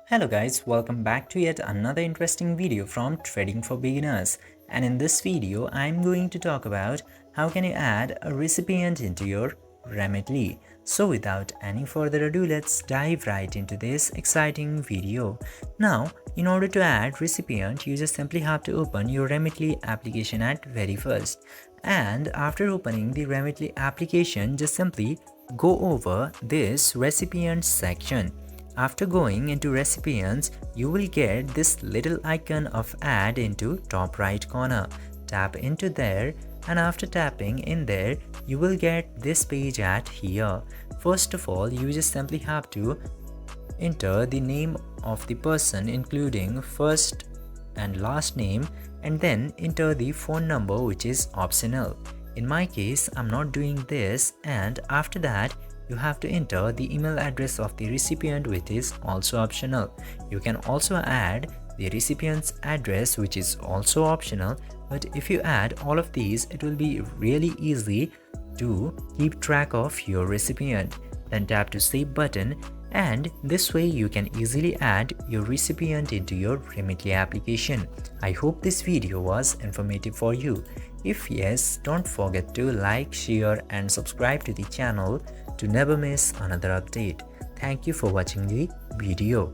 Hello guys, welcome back to yet another interesting video from Trading for Beginners. And in this video, I'm going to talk about how can you add a recipient into your Remitly. So without any further ado, let's dive right into this exciting video. Now, in order to add recipient, you just simply have to open your Remitly application at very first. And after opening the Remitly application, just simply go over this recipients section. After going into recipients, you will get this little icon of add into top right corner. Tap into there, and after tapping in there, you will get this page at here. First of all, you just simply have to enter the name of the person including first and last name, and then enter the phone number, which is optional. In my case, I'm not doing this, and after that you have to enter the email address of the recipient, which is also optional. You can also add the recipient's address, which is also optional, but if you add all of these, it will be really easy to keep track of your recipient. Then tap to save button, and this way you can easily add your recipient into your Remitly application. I hope this video was informative for you. If yes, don't forget to like, share and subscribe to the channel to never miss another update. Thank you for watching the video.